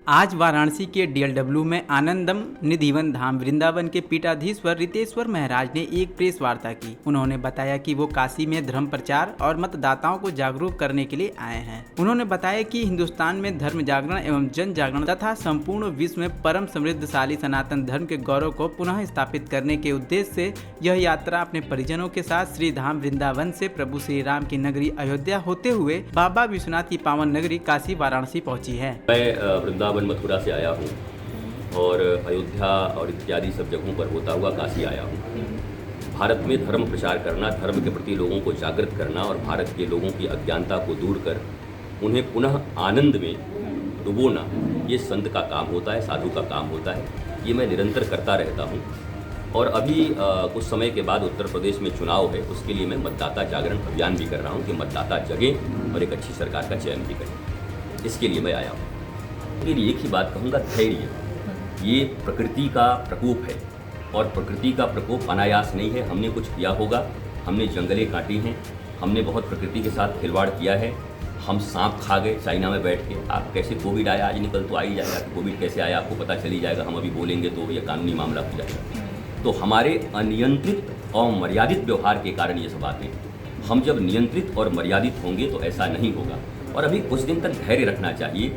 आज वाराणसी के डीएलडब्ल्यू में आनंदम निधिवन धाम वृंदावन के पीठाधीश्वर रितेश्वर महाराज ने एक प्रेस वार्ता की। उन्होंने बताया कि वो काशी में धर्म प्रचार और मतदाताओं को जागरूक करने के लिए आए हैं। उन्होंने बताया कि हिंदुस्तान में धर्म जागरण एवं जन जागरण तथा संपूर्ण विश्व में परम समृद्धशाली सनातन धर्म के गौरव को पुनः स्थापित करने के उद्देश्य से यह यात्रा अपने परिजनों के साथ श्री धाम वृंदावन से प्रभु श्री राम की नगरी अयोध्या होते हुए बाबा विश्वनाथ की पावन नगरी काशी वाराणसी पहुंची है। वृंदावन मथुरा से आया हूँ और अयोध्या और इत्यादि सब जगहों पर होता हुआ काशी आया हूँ। भारत में धर्म प्रचार करना, धर्म के प्रति लोगों को जागृत करना और भारत के लोगों की अज्ञानता को दूर कर उन्हें पुनः आनंद में डुबोना, ये संत का काम होता है, साधु का काम होता है। ये मैं निरंतर करता रहता हूँ। और अभी कुछ समय के बाद उत्तर प्रदेश में चुनाव है, उसके लिए मैं मतदाता जागरण अभियान भी कर रहा हूँ कि मतदाता जगें और एक अच्छी सरकार का चयन भी करें। इसके लिए मैं आया हूँ। फिर एक ही बात कहूँगा, धैर्य। ये प्रकृति का प्रकोप है और प्रकृति का प्रकोप अनायास नहीं है। हमने कुछ किया होगा, हमने जंगलें काटी हैं, हमने बहुत प्रकृति के साथ खिलवाड़ किया है। हम सांप खा गए चाइना में बैठ के। आप कैसे कोविड आया, आज निकल तो आ ही जाएगा कि कोविड कैसे आया, आपको पता चली जाएगा। हम अभी बोलेंगे तो यह कानूनी मामला हो जाएगा। तो हमारे अनियंत्रित और मर्यादित व्यवहार के कारण ये सब बातें। हम जब नियंत्रित और मर्यादित होंगे तो ऐसा नहीं होगा। और अभी कुछ दिन तक धैर्य रखना चाहिए।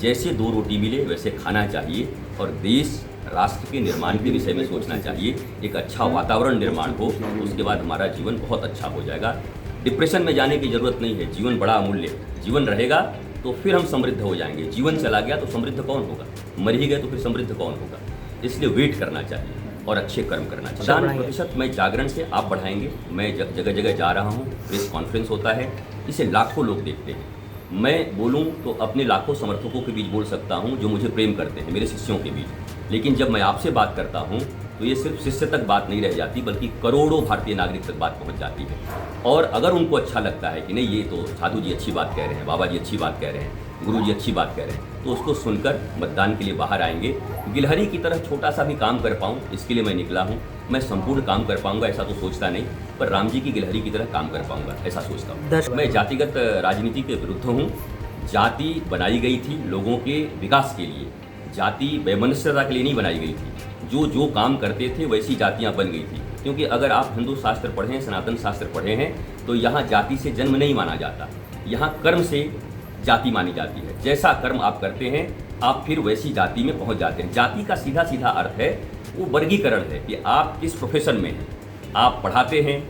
जैसे दो रोटी मिले वैसे खाना चाहिए और देश राष्ट्र के निर्माण के विषय में सोचना चाहिए। एक अच्छा वातावरण निर्माण हो, उसके बाद हमारा जीवन बहुत अच्छा हो जाएगा। डिप्रेशन में जाने की जरूरत नहीं है। जीवन बड़ा अमूल्य है। जीवन रहेगा तो फिर हम समृद्ध हो जाएंगे। जीवन चला गया तो समृद्ध कौन होगा? मर ही गए तो फिर समृद्ध कौन होगा? इसलिए वेट करना चाहिए और अच्छे कर्म करना चाहिए। 50% मैं जागरण से आप बढ़ाएंगे। मैं जगह जगह जा रहा हूँ, प्रेस कॉन्फ्रेंस होता है, इसे लाखों लोग देखते हैं। मैं बोलूं तो अपने लाखों समर्थकों के बीच बोल सकता हूं जो मुझे प्रेम करते हैं, मेरे शिष्यों के बीच। लेकिन जब मैं आपसे बात करता हूं तो ये सिर्फ शिष्य तक बात नहीं रह जाती, बल्कि करोड़ों भारतीय नागरिक तक बात पहुंच जाती है। और अगर उनको अच्छा लगता है कि नहीं, ये तो साधु जी अच्छी बात कह रहे हैं, बाबा जी अच्छी बात कह रहे हैं, गुरु जी अच्छी बात कह रहे हैं, तो उसको सुनकर मतदान के लिए बाहर आएंगे। गिलहरी की तरह छोटा सा भी काम कर पाऊँ, इसके लिए मैं निकला हूँ। मैं संपूर्ण काम कर पाऊंगा ऐसा तो सोचता नहीं, पर राम जी की गिलहरी की तरह काम कर पाऊंगा ऐसा सोचता हूँ। मैं जातिगत राजनीति के विरुद्ध हूँ। जाति बनाई गई थी लोगों के विकास के लिए, जाति वैमनस्यता के लिए नहीं बनाई गई थी। जो जो काम करते थे वैसी जातियां बन गई थी। क्योंकि अगर आप हिंदू शास्त्र पढ़े हैं, सनातन शास्त्र पढ़े हैं, तो यहाँ जाति से जन्म नहीं माना जाता, यहाँ कर्म से जाति मानी जाती है। जैसा कर्म आप करते हैं आप फिर वैसी जाति में पहुँच जाते हैं। जाति का सीधा सीधा अर्थ है वो वर्गीकरण है कि आप किस प्रोफेशन में हैं। आप पढ़ाते हैं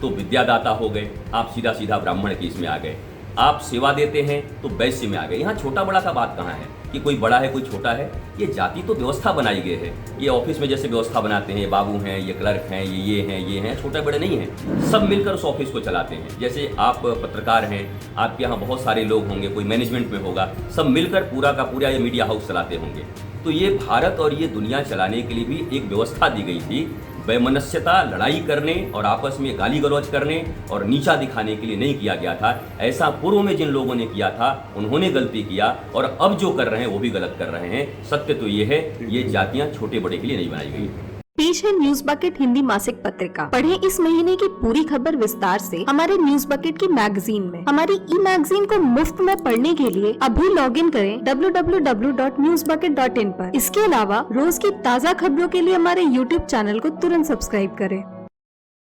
तो विद्यादाता हो गए, आप सीधा सीधा ब्राह्मण की इसमें आ गए। आप सेवा देते हैं तो वैश्य में आ गए। यहाँ छोटा बड़ा का बात कहाँ है कि कोई बड़ा है कोई छोटा है। ये जाति तो व्यवस्था बनाई गई है। ये ऑफिस में जैसे व्यवस्था बनाते हैं, ये बाबू हैं, ये क्लर्क हैं, ये हैं, छोटे बड़े नहीं हैं, सब मिलकर उस ऑफिस को चलाते हैं। जैसे आप पत्रकार हैं, आपके यहाँ बहुत सारे लोग होंगे, कोई मैनेजमेंट में होगा, सब मिलकर पूरा का पूरा ये मीडिया हाउस चलाते होंगे। तो ये भारत और ये दुनिया चलाने के लिए भी एक व्यवस्था दी गई थी। वैमनस्यता, लड़ाई करने और आपस में गाली गलौज करने और नीचा दिखाने के लिए नहीं किया गया था। ऐसा पूर्व में जिन लोगों ने किया था उन्होंने गलती किया और अब जो कर रहे हैं वो भी गलत कर रहे हैं। सत्य तो ये है, ये जातियां छोटे बड़े के लिए नहीं बनाई गई। पेश है न्यूज बकेट हिंदी मासिक पत्रिका। पढ़ें इस महीने की पूरी खबर विस्तार से हमारे न्यूज बकेट की मैगजीन में। हमारी ई मैगजीन को मुफ्त में पढ़ने के लिए अभी लॉगिन करें www.newsbucket.in पर। इसके अलावा रोज की ताज़ा खबरों के लिए हमारे YouTube चैनल को तुरंत सब्सक्राइब करें।